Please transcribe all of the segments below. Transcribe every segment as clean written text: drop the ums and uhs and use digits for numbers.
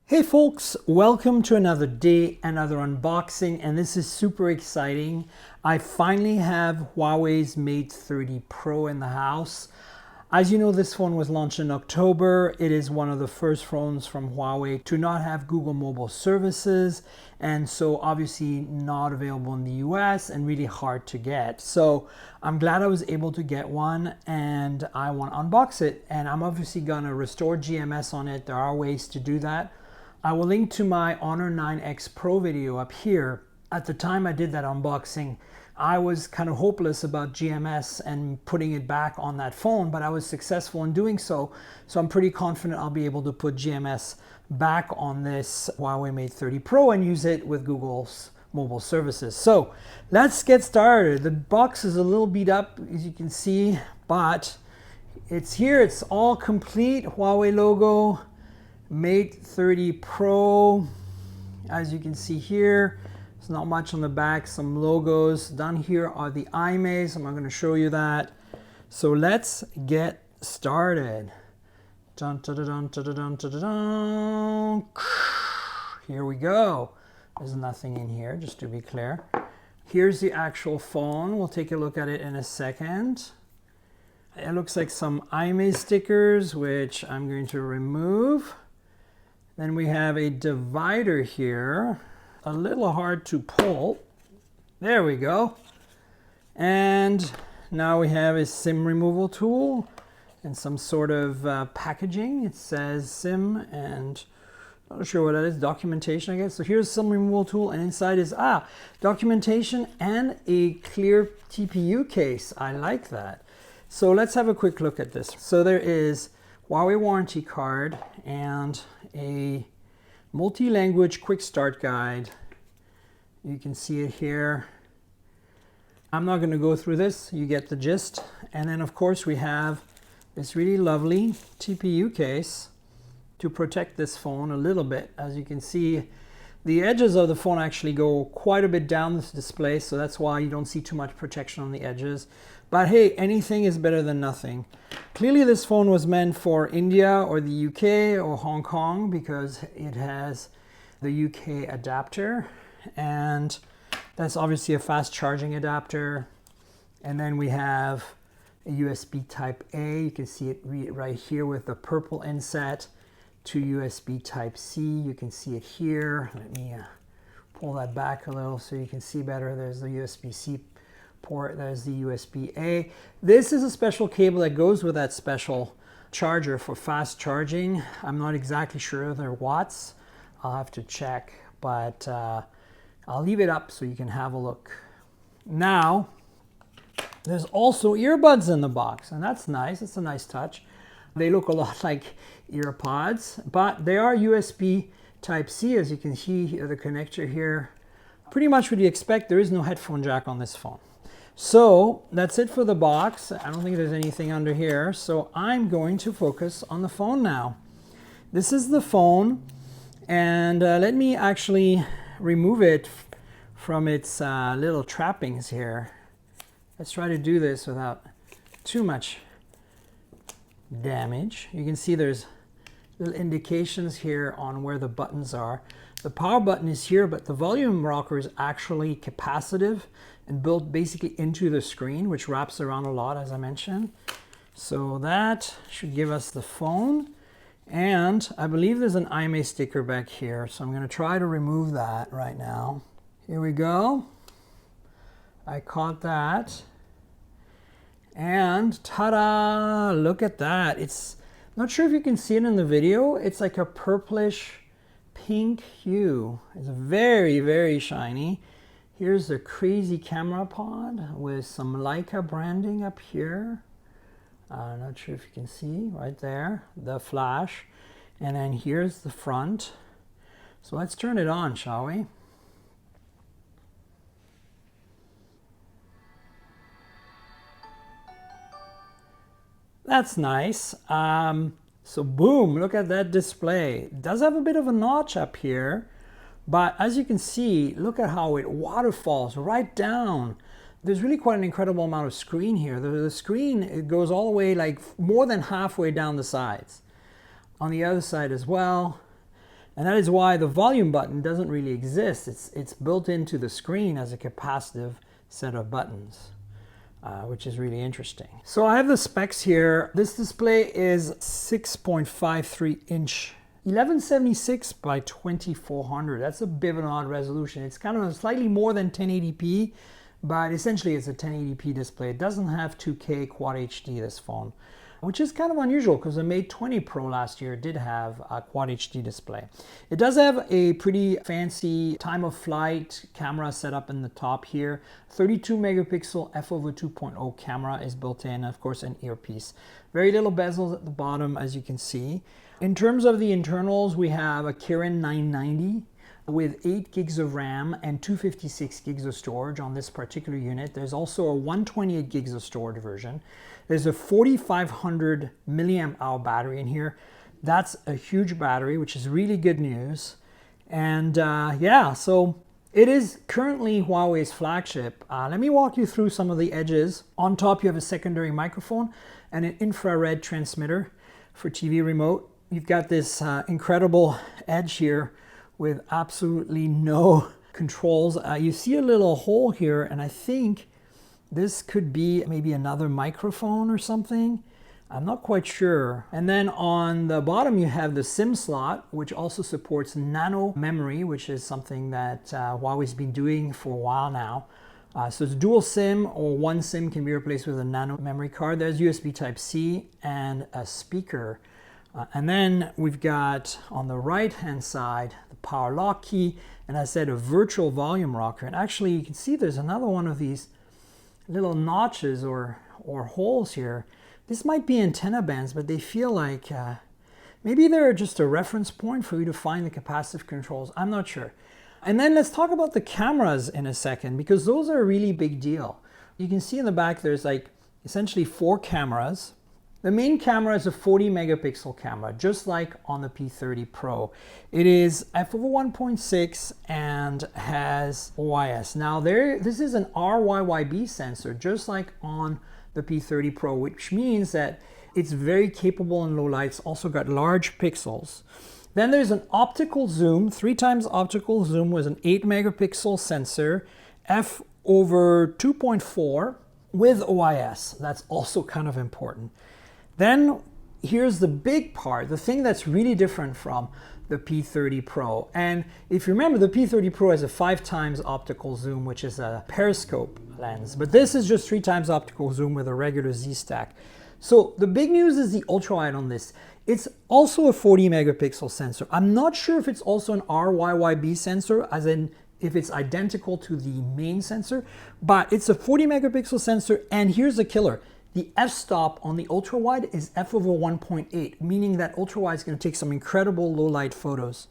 Hey folks, welcome to another day, another unboxing, and this is super exciting. I finally have Huawei's Mate 30 Pro in the house. As you know, this phone was launched in October. It is one of the first phones from Huawei to not have Google mobile services, and so obviously not available in the US and really hard to get. So I'm glad I was able to get one, and I want to unbox it, and I'm obviously gonna restore GMS on it. There are ways to do that. I will link to my Honor 9X Pro video up here. At the time I did that unboxing, I was kind of hopeless about GMS and putting it back on that phone, but I was successful in doing so. So I'm pretty confident I'll be able to put GMS back on this Huawei Mate 30 Pro and use it with Google's mobile services. So let's get started. The box is a little beat up, as you can see, but it's here. It's all complete. Huawei logo. Mate 30 Pro, as you can see here, there's not much on the back, some logos. Down here are the IMEIs, I'm not going to show you that. So let's get started. Dun, dun, dun, dun, dun, dun, dun, dun. Here we go. There's nothing in here, just to be clear. Here's the actual phone. We'll take a look at it in a second. It looks like some IMEI stickers, which I'm going to remove. Then we have a divider here, a little hard to pull. There we go. And now we have a SIM removal tool and some sort of packaging. It says SIM and not sure what that is, documentation, I guess. So here's some removal tool, and inside is documentation and a clear TPU case. I like that. So let's have a quick look at this. So there is Huawei warranty card and a multi-language quick start guide. You can see it here. I'm not going to go through this, you get the gist. And then of course we have this really lovely TPU case to protect this phone a little bit. As you can see, the edges of the phone actually go quite a bit down this display, so that's why you don't see too much protection on the edges. But hey, anything is better than nothing. Clearly this phone was meant for India or the UK or Hong Kong because it has the UK adapter, and that's obviously a fast charging adapter. And then we have a USB type A. You can see it right here with the purple inset, to USB type C. You can see it here. Let me pull that back a little so you can see better. There's the USB-C port, there's the USB-A. This is a special cable that goes with that special charger for fast charging. I'm not exactly sure of their watts. I'll have to check, but I'll leave it up so you can have a look. Now, there's also earbuds in the box, and that's nice. It's a nice touch. They look a lot like EarPods, but they are USB type C, as you can see the connector here. Pretty much what you expect. There is no headphone jack on this phone. So that's it for the box. I don't think there's anything under here, so I'm going to focus on the phone now. This is the phone, and let me actually remove it from its little trappings here. Let's try to do this without too much damage. You can see there's little indications here on where the buttons are. The power button is here, but the volume rocker is actually capacitive and built basically into the screen, which wraps around a lot, as I mentioned. So that should give us the phone. And I believe there's an IMEI sticker back here, so I'm going to try to remove that right now. Here we go. I caught that. And ta-da! Look at that. It's not sure if you can see it in the video. It's like a purplish pink hue. It's very, very shiny. Here's the crazy camera pod with some Leica branding up here. Not sure if you can see right there, the flash. And then here's the front. So let's turn it on, shall we? That's nice. So boom, look at that display. It does have a bit of a notch up here, but as you can see, look at how it waterfalls right down. There's really quite an incredible amount of screen here. The screen, it goes all the way, like more than halfway down the sides. On the other side as well. And that is why the volume button doesn't really exist. It's built into the screen as a capacitive set of buttons, which is really interesting. So I have the specs here. This display is 6.53 inch, 1176 by 2400. That's a bit of an odd resolution. It's kind of slightly more than 1080p, but essentially it's a 1080p display. It doesn't have 2K Quad HD, this phone, which is kind of unusual because the Mate 20 Pro last year did have a Quad HD display. It does have a pretty fancy time of flight camera set up in the top here. 32 megapixel f/2.0 camera is built in, of course an earpiece. Very little bezels at the bottom, as you can see. In terms of the internals, we have a Kirin 990 with 8 gigs of RAM and 256 gigs of storage on this particular unit. There's also a 128 gigs of storage version. There's a 4500 milliamp hour battery in here. That's a huge battery, which is really good news. And yeah, so it is currently Huawei's flagship. Let me walk you through some of the edges. On top, you have a secondary microphone and an infrared transmitter for TV remote. You've got this incredible edge here with absolutely no controls. You see a little hole here, and I think this could be maybe another microphone or something. I'm not quite sure. And then on the bottom, you have the SIM slot, which also supports nano memory, which is something that Huawei's been doing for a while now. So it's dual SIM, or one SIM can be replaced with a nano memory card. There's USB Type-C and a speaker. And then we've got on the right-hand side, the power lock key, and I said a virtual volume rocker. And actually you can see there's another one of these little notches or holes here. This might be antenna bands, but they feel like maybe they're just a reference point for you to find the capacitive controls. I'm not sure. And then let's talk about the cameras in a second, because those are a really big deal. You can see in the back there's like essentially 4 cameras. The main camera is a 40 megapixel camera, just like on the P30 Pro. It is f/1.6 and has OIS. Now this is an RYYB sensor, just like on the P30 Pro, which means that it's very capable in low light. It's also got large pixels. Then there's an optical zoom, 3 times optical zoom with an 8 megapixel sensor, f/2.4 with OIS. That's also kind of important. Then here's the big part, the thing that's really different from the P30 Pro. And if you remember, the P30 Pro has a 5 times optical zoom, which is a periscope lens. But this is just 3 times optical zoom with a regular Z-stack. So the big news is the ultrawide on this. It's also a 40 megapixel sensor. I'm not sure if it's also an RYYB sensor, as in if it's identical to the main sensor, but it's a 40 megapixel sensor. And here's the killer. The f-stop on the ultra-wide is f/1.8, meaning that ultra-wide is going to take some incredible low-light photos.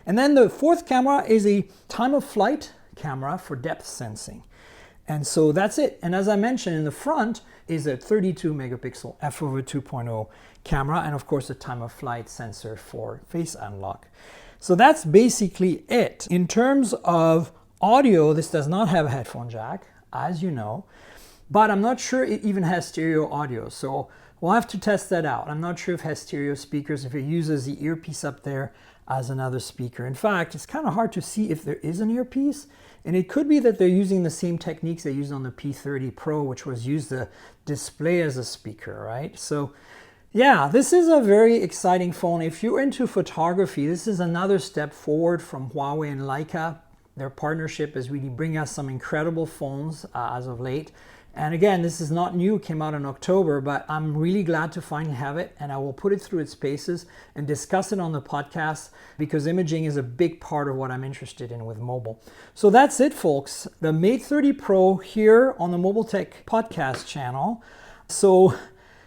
And then the 4th camera is a time-of-flight camera for depth sensing. And so that's it. And as I mentioned, in the front is a 32 megapixel f/2.0 camera, and of course a time-of-flight sensor for face unlock. So that's basically it. In terms of audio, this does not have a headphone jack, as you know. But I'm not sure it even has stereo audio, so we'll have to test that out. I'm not sure if it has stereo speakers, if it uses the earpiece up there as another speaker. In fact, it's kind of hard to see if there is an earpiece, and it could be that they're using the same techniques they used on the P30 Pro, which was use the display as a speaker, right? So yeah, this is a very exciting phone. If you're into photography, this is another step forward from Huawei and Leica. Their partnership is really bringing us some incredible phones as of late. And again, this is not new, it came out in October, but I'm really glad to finally have it, and I will put it through its paces and discuss it on the podcast, because imaging is a big part of what I'm interested in with mobile. So that's it, folks. The Mate 30 Pro here on the Mobile Tech Podcast channel. So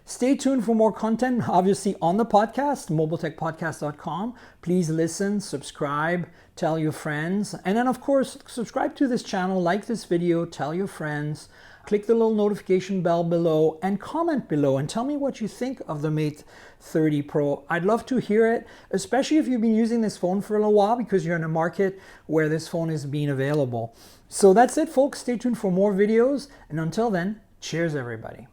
stay tuned for more content, obviously on the podcast, mobiletechpodcast.com. Please listen, subscribe, tell your friends, and then of course, subscribe to this channel, like this video, tell your friends. Click the little notification bell below and comment below and tell me what you think of the Mate 30 Pro. I'd love to hear it, especially if you've been using this phone for a little while, because you're in a market where this phone is being available. So that's it, folks. Stay tuned for more videos. And until then, cheers, everybody.